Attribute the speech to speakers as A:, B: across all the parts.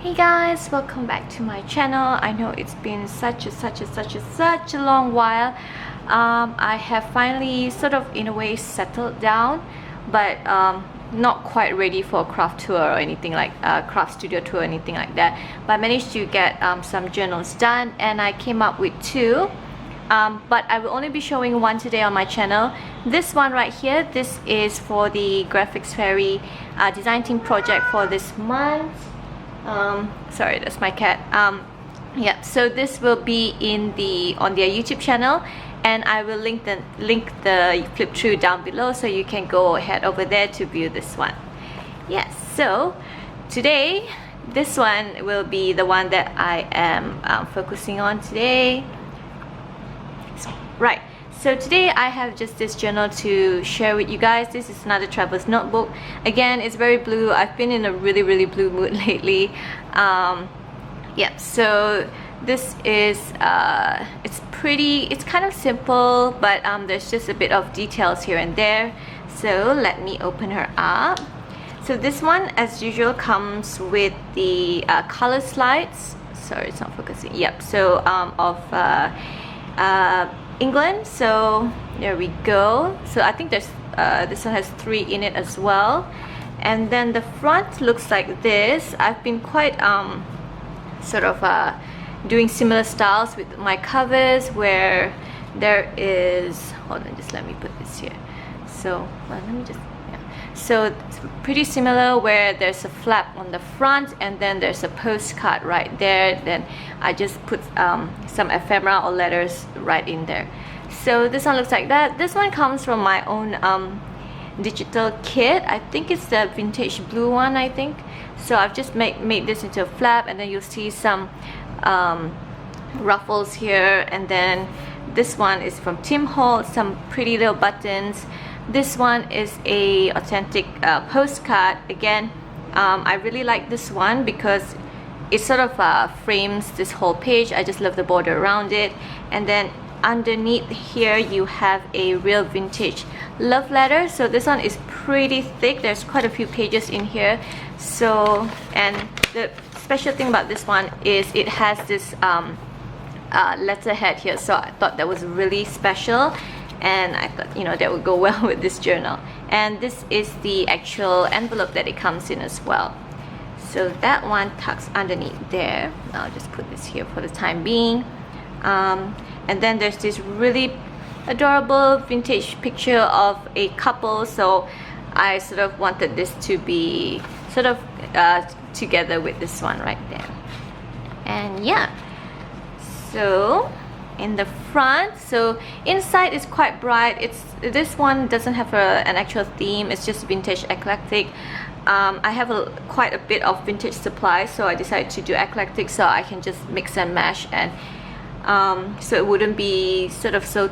A: Hey guys, welcome back to my channel. I know it's been such a long while. I have finally sort of in a way settled down, but not quite ready for a craft tour or anything like craft studio tour or anything like that. But I managed to get some journals done, and I came up with two. But I will only be showing one today on my channel. This one right here, this is for the Graphics Fairy design team project for this month. Sorry, that's my cat. Yeah, so this will be on their YouTube channel, and I will link the flip through down below, so you can go ahead over there to view this one. Yes, so today this one will be the one that I am focusing on today. Right, so today I have just this journal to share with you guys. This is another traveler's notebook. Again, it's very blue. I've been in a really blue mood lately. Yeah, so this is it's kind of simple, but there's just a bit of details here and there. So let me open her up. So this one, as usual, comes with the color slides. Sorry, it's not focusing. Yep, so of England. So there we go. So I think there's this one has 3 in it as well, and then the front looks like this. I've been quite sort of doing similar styles with my covers, where there is, hold on, just let me put this here. So well, let me just, yeah. So it's pretty similar, where there's a flap on the front and then there's a postcard right there. Then I just put some ephemera or letters right in there. So this one looks like that. This one comes from my own digital kit. I think it's the vintage blue one, I think. So I've just made this into a flap, and then you'll see some ruffles here. And then this one is from Tim Holtz, some pretty little buttons. This one is a authentic postcard. Again, I really like this one because it sort of frames this whole page. I just love the border around it. And then underneath here you have a real vintage love letter. So this one is pretty thick. There's quite a few pages in here. So, and the special thing about this one is it has this letterhead here. So I thought that was really special, and I thought, you know, that would go well with this journal. And this is the actual envelope that it comes in as well. So that one tucks underneath there. I'll just put this here for the time being. And then there's this really adorable vintage picture of a couple. So I sort of wanted this to be sort of together with this one right there. And yeah, so in the front, so inside is quite bright. This one doesn't have an actual theme. It's just vintage eclectic. I have quite a bit of vintage supply, so I decided to do eclectic so I can just mix and mash, and so it wouldn't be sort of so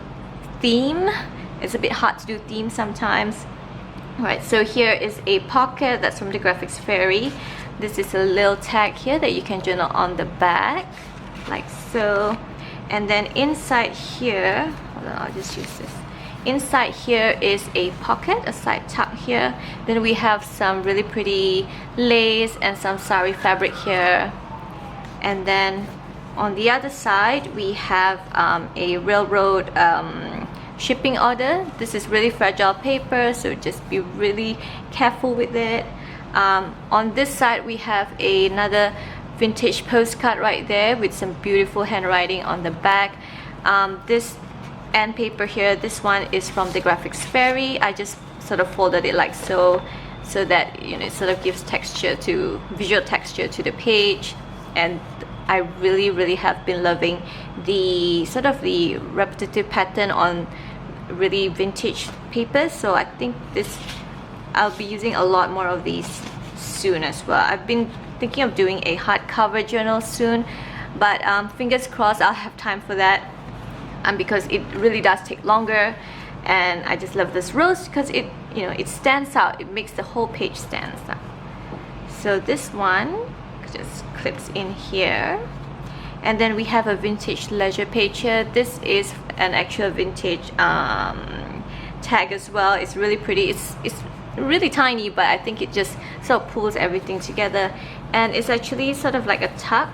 A: theme. It's a bit hard to do theme sometimes. Alright, so here is a pocket that's from the Graphics Fairy. This is a little tag here that you can journal on the back, like so. And then inside here, hold on, I'll just use this. Inside here is a pocket, a side tuck here. Then we have some really pretty lace and some sari fabric here. And then on the other side we have a railroad shipping order. This is really fragile paper, so just be really careful with it. On this side we have another vintage postcard right there with some beautiful handwriting on the back. This end paper here, this one is from the Graphics Fairy. I just sort of folded it like so, so that, you know, it sort of gives visual texture to the page. And I really have been loving the sort of the repetitive pattern on really vintage papers. So I think I'll be using a lot more of these soon as well. I've been thinking of doing a hardcover journal soon, but fingers crossed I'll have time for that, because it really does take longer. And I just love this rose because it, you know, it stands out. It makes the whole page stand out. So this one just clips in here. And then we have a vintage leisure page here. This is an actual vintage tag as well. It's really pretty. It's really tiny, but I think it just sort of pulls everything together. and it's actually sort of like a tuck,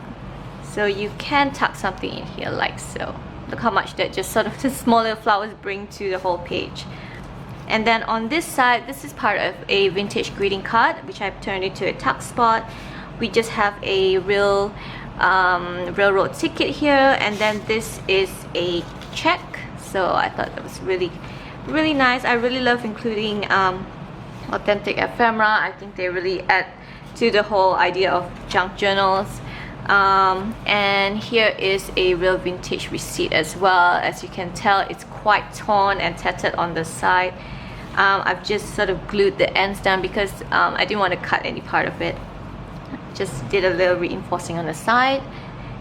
A: so you can tuck something in here like so. Look how much that just sort of the smaller flowers bring to the whole page. And then on this side, this is part of a vintage greeting card which I've turned into a tuck spot. We just have a real railroad ticket here, and then this is a check. So I thought that was really nice. I really love including authentic ephemera. I think they really add to the whole idea of junk journals. And here is a real vintage receipt as well. As you can tell, it's quite torn and tattered on the side. I've just sort of glued the ends down because I didn't want to cut any part of it. Just did a little reinforcing on the side.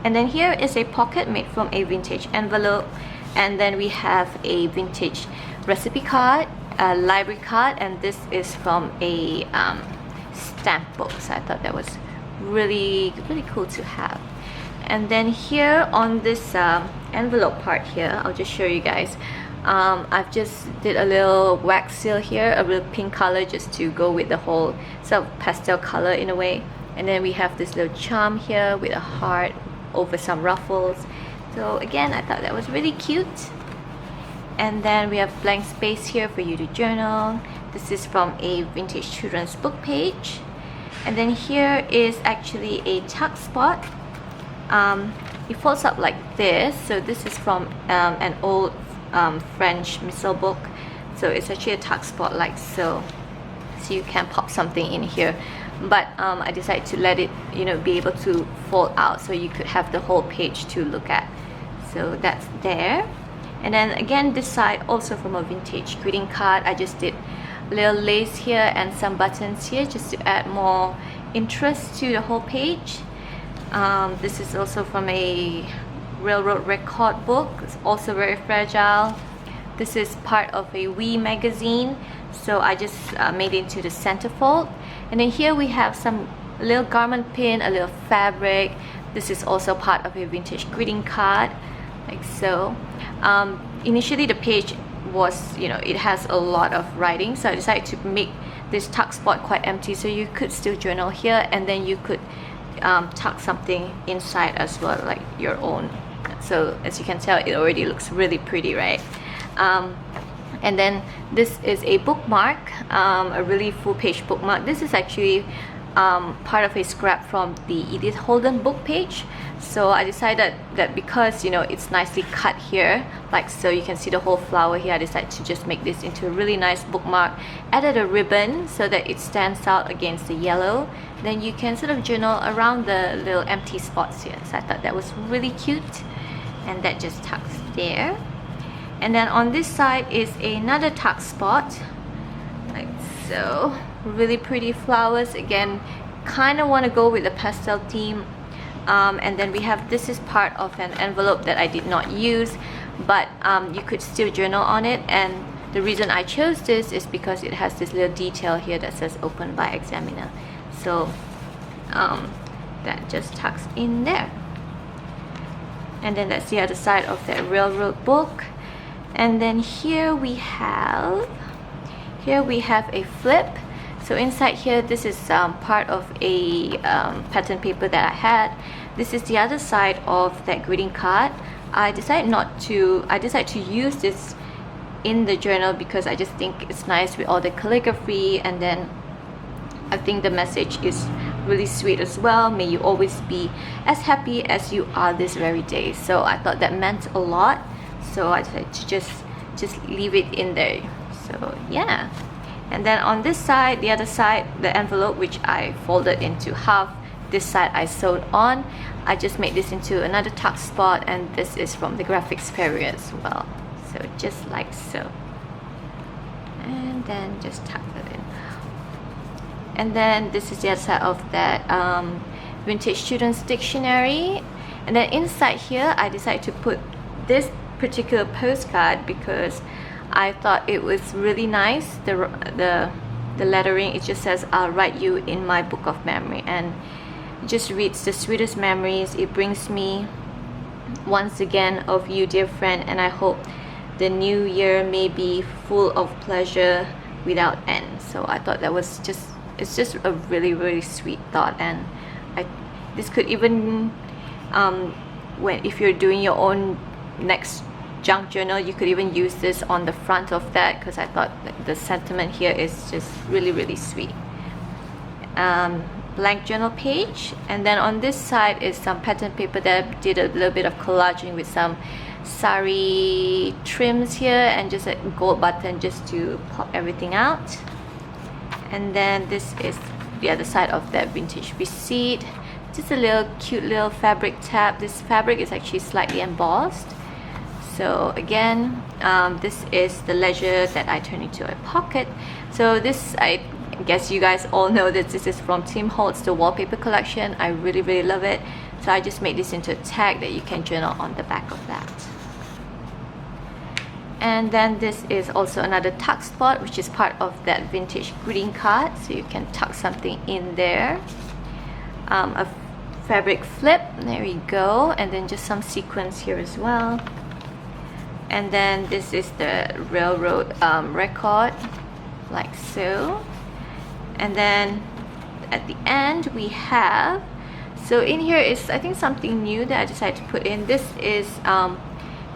A: And then here is a pocket made from a vintage envelope, and then we have a vintage recipe card, a library card, and this is from a stamp book. So I thought that was really cool to have. And then here on this envelope part here, I'll just show you guys. I've just did a little wax seal here, a real pink color, just to go with the whole sort of pastel color in a way. And then we have this little charm here with a heart over some ruffles. So again, I thought that was really cute. And then we have blank space here for you to journal. This is from a vintage children's book page. And then here is actually a tuck spot. It folds up like this. So this is from an old French missal book. So it's actually a tuck spot like so. So you can pop something in here. But I decided to let it, you know, be able to fold out so you could have the whole page to look at. So that's there. And then again, this side also from a vintage greeting card. I just did a little lace here and some buttons here just to add more interest to the whole page. This is also from a railroad record book. It's also very fragile. This is part of a Wee magazine, so I just made it into the centerfold. And then here we have some little garment pin, a little fabric. This is also part of a vintage greeting card, like so. Initially the page was, you know, it has a lot of writing, so I decided to make this tuck spot quite empty so you could still journal here, and then you could tuck something inside as well, like your own. So as you can tell, it already looks really pretty, right? And then this is a bookmark, a really full page bookmark. This is actually part of a scrap from the Edith Holden book page. So I decided that because, you know, it's nicely cut here, like so you can see the whole flower here, I decided to just make this into a really nice bookmark. Added a ribbon so that it stands out against the yellow. Then you can sort of journal around the little empty spots here. So I thought that was really cute, and that just tucks there. And then on this side is another tuck spot, like so. Really pretty flowers. Again, kind of want to go with the pastel theme. And then we have, this is part of an envelope that I did not use, but you could still journal on it. And the reason I chose this is because it has this little detail here that says opened by examiner. So that just tucks in there. And then that's the other side of that railroad book. And then here we have a flip. So inside here, this is part of a pattern paper that I had. This is the other side of that greeting card. I decided to use this in the journal because I just think it's nice with all the calligraphy, and then I think the message is really sweet as well. May you always be as happy as you are this very day. So I thought that meant a lot. So I decided to just leave it in there. So yeah. And then on this side, the other side, the envelope which I folded into half, this side I sewed on. I just made this into another tuck spot, and this is from the graphics fairy as well. So just like so. And then just tuck that in. And then this is the other side of that vintage student's dictionary. And then inside here, I decided to put this particular postcard because I thought it was really nice. The lettering, it just says, "I'll write you in my book of memory," and it just reads, "The sweetest memories it brings me once again of you, dear friend, and I hope the new year may be full of pleasure without end." So I thought that was it's just a really sweet thought, and This could even if you're doing your own next junk journal, you could even use this on the front of that, because I thought the sentiment here is just really sweet. Blank journal page, and then on this side is some pattern paper that I did a little bit of collaging with some sari trims here and just a gold button just to pop everything out. And then this is the other side of that vintage receipt, just a little cute little fabric tab. This fabric is actually slightly embossed. So again, this is the leisure that I turned into a pocket. So this, I guess you guys all know that this is from Tim Holtz, the wallpaper collection. I really love it. So I just made this into a tag that you can journal on the back of that. And then this is also another tuck spot, which is part of that vintage greeting card. So you can tuck something in there. A fabric flip, there we go. And then just some sequins here as well. And then this is the railroad record, like so. And then at the end we have, so in here is I think something new that I decided to put in. This is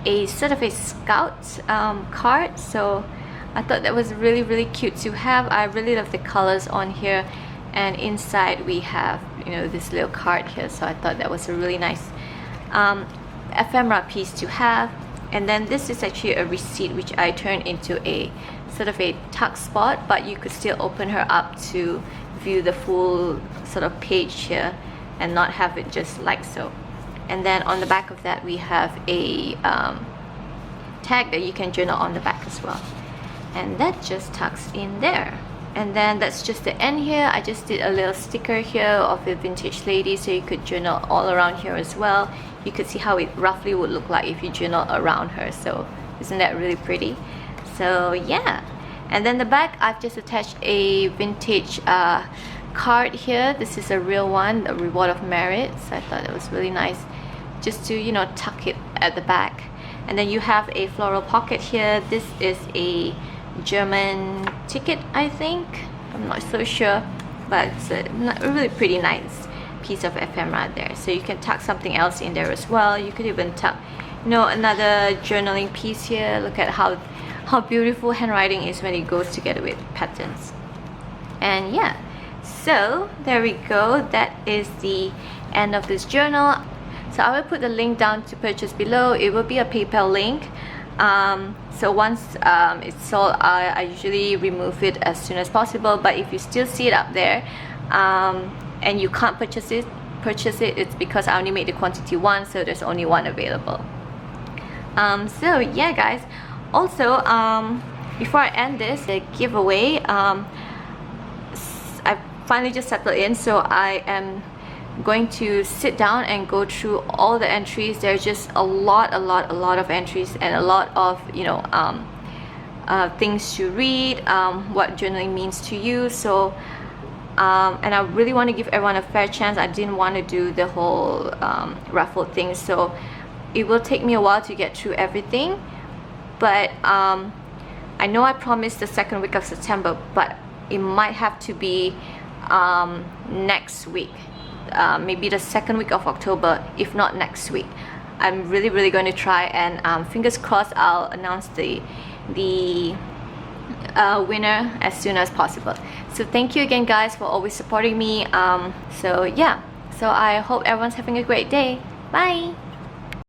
A: a sort of a scout card, so I thought that was really cute to have. I really love the colors on here, and inside we have, you know, this little card here, so I thought that was a really nice ephemera piece to have. And then this is actually a receipt which I turned into a sort of a tuck spot, but you could still open her up to view the full sort of page here and not have it just like so. And then on the back of that we have a tag that you can journal on the back as well, and that just tucks in there. And then that's just the end here. I just did a little sticker here of a vintage lady, so you could journal all around here as well. You could see how it roughly would look like if you journal around her. So isn't that really pretty? So yeah. And then the back, I've just attached a vintage card here. This is a real one, the Reward of Merit. So I thought it was really nice just to, you know, tuck it at the back. And then you have a floral pocket here. This is a German ticket, I think. I'm not so sure, but it's a really pretty nice piece of ephemera there. So you can tuck something else in there as well. You could even tuck, you know, another journaling piece here. Look at how beautiful handwriting is when it goes together with patterns. And yeah, so there we go. That is the end of this journal. So I will put the link down to purchase below. It will be a PayPal link. So once it's sold, I usually remove it as soon as possible. But if you still see it up there and you can't purchase it, it's because I only made the quantity one, so there's only one available. So yeah guys, also before I end this, the giveaway, I finally just settled in, so I am going to sit down and go through all the entries. There's just a lot of entries and a lot of, you know, things to read, what journaling means to you. So and I really want to give everyone a fair chance. I didn't want to do the whole raffle thing, so it will take me a while to get through everything. But I know I promised the second week of September, but it might have to be next week. Maybe the second week of October, if not next week. I'm really going to try, and fingers crossed I'll announce the winner as soon as possible. So thank you again guys for always supporting me. So yeah, so I hope everyone's having a great day. Bye.